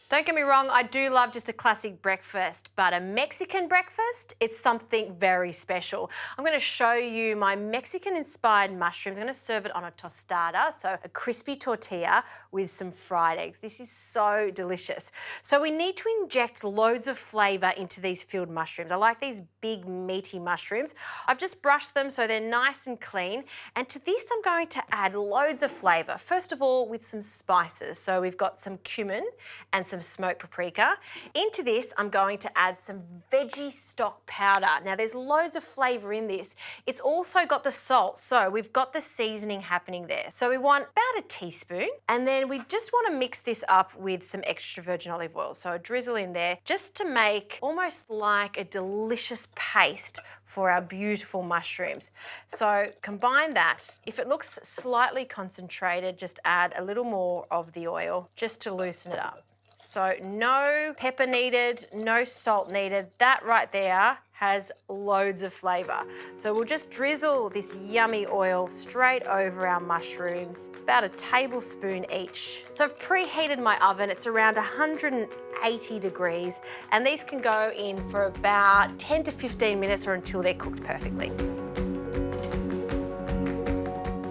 Don't get me wrong, I do love just a classic breakfast, but a Mexican breakfast, it's something very special. I'm going to show you my Mexican-inspired mushrooms. I'm going to serve it on a tostada, so a crispy tortilla with some fried eggs. This is so delicious. So we need to inject loads of flavour into these filled mushrooms. I like these big, meaty mushrooms. I've just brushed them so they're nice and clean. And to this, I'm going to add loads of flavour. First of all, with some spices. So we've got some cumin and some smoked paprika. Into this, I'm going to add some veggie stock powder. Now, there's loads of flavour in this. It's also got the salt, so we've got the seasoning happening there. So we want about a teaspoon, and then we just want to mix this up with some extra virgin olive oil. So a drizzle in there just to make almost like a delicious paste for our beautiful mushrooms. So combine that. If it looks slightly concentrated, just add a little more of the oil just to loosen it up. So no pepper needed, no salt needed. That right there has loads of flavour. So we'll just drizzle this yummy oil straight over our mushrooms, about a tablespoon each. So I've preheated my oven. It's around 180 degrees, and these can go in for about 10 to 15 minutes or until they're cooked perfectly.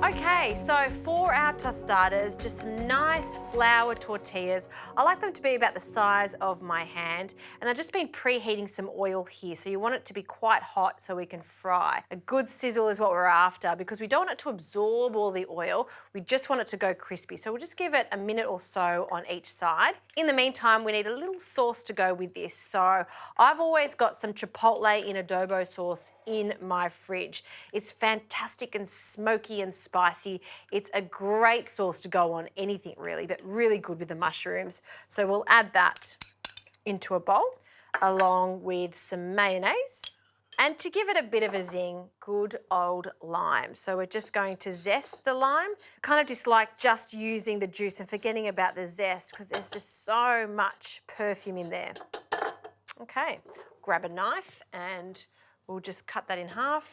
Okay, so for our tostadas, just some nice flour tortillas. I like them to be about the size of my hand, and I've just been preheating some oil here, so you want it to be quite hot so we can fry. A good sizzle is what we're after because we don't want it to absorb all the oil, we just want it to go crispy. So we'll just give it a minute or so on each side. In the meantime, we need a little sauce to go with this. So I've always got some chipotle in adobo sauce in my fridge. It's fantastic and smoky and spicy. It's a great sauce to go on anything really, but really good with the mushrooms. So we'll add that into a bowl along with some mayonnaise. And to give it a bit of a zing, good old lime. So we're just going to zest the lime. Kind of dislike just using the juice and forgetting about the zest because there's just so much perfume in there. Okay, grab a knife and we'll just cut that in half.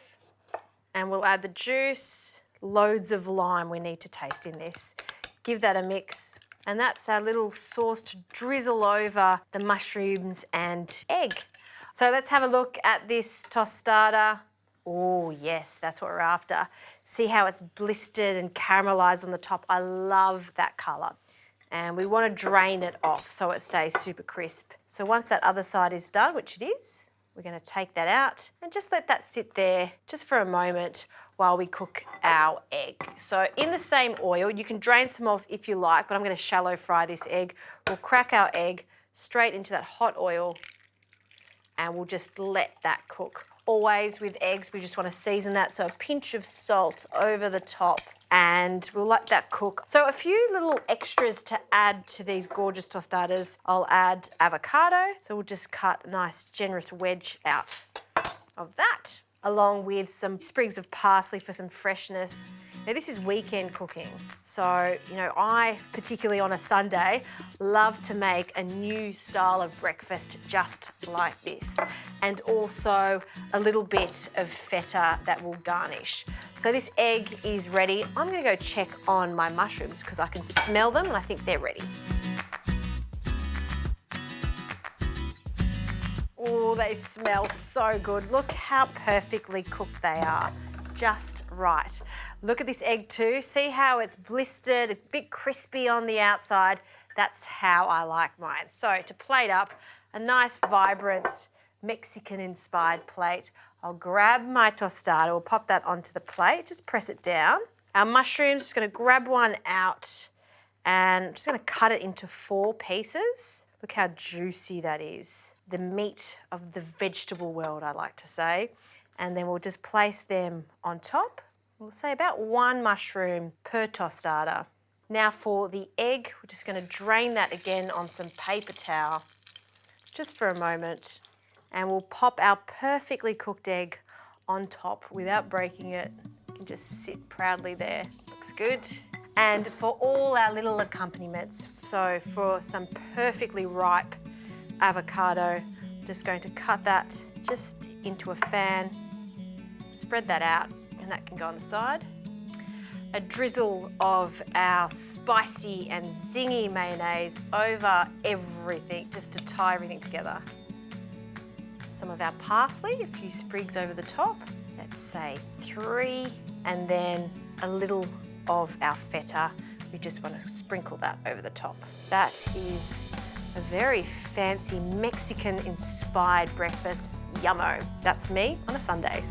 And we'll add the juice. Loads of lime we need to taste in this. Give that a mix. And that's our little sauce to drizzle over the mushrooms and egg. So let's have a look at this tostada. Oh yes, that's what we're after. See how it's blistered and caramelised on the top. I love that colour. And we want to drain it off so it stays super crisp. So once that other side is done, which it is, we're going to take that out and just let that sit there just for a moment while we cook our egg. So in the same oil, you can drain some off if you like, but I'm going to shallow fry this egg. We'll crack our egg straight into that hot oil and we'll just let that cook. Always with eggs, we just want to season that, so a pinch of salt over the top and we'll let that cook. So a few little extras to add to these gorgeous tostadas. I'll add avocado, so we'll just cut a nice generous wedge out of that, along with some sprigs of parsley for some freshness. Now this is weekend cooking, so I, particularly on a Sunday, love to make a new style of breakfast just like this, and also a little bit of feta that will garnish. So this egg is ready. I'm gonna go check on my mushrooms because I can smell them and I think they're ready. Oh, they smell so good. Look how perfectly cooked they are. Just right. Look at this egg too. See how it's blistered, a bit crispy on the outside. That's how I like mine. So to plate up, a nice vibrant Mexican-inspired plate. I'll grab my tostada, we'll pop that onto the plate, just press it down. Our mushrooms, just gonna grab one out and I'm just gonna cut it into 4 pieces. Look how juicy that is. The meat of the vegetable world, I like to say. And then we'll just place them on top. We'll say about 1 mushroom per tostada. Now for the egg, we're just going to drain that again on some paper towel, just for a moment. And we'll pop our perfectly cooked egg on top without breaking it. You can just sit proudly there. Looks good. And for all our little accompaniments, so for some perfectly ripe avocado, I'm just going to cut that just into a fan, spread that out, and that can go on the side. a drizzle of our spicy and zingy mayonnaise over everything, just to tie everything together. Some of our parsley, a few sprigs over the top. Let's say 3, and then a little of our feta. We just want to sprinkle that over the top. That is a very fancy Mexican-inspired breakfast. Yummo. That's me on a Sunday.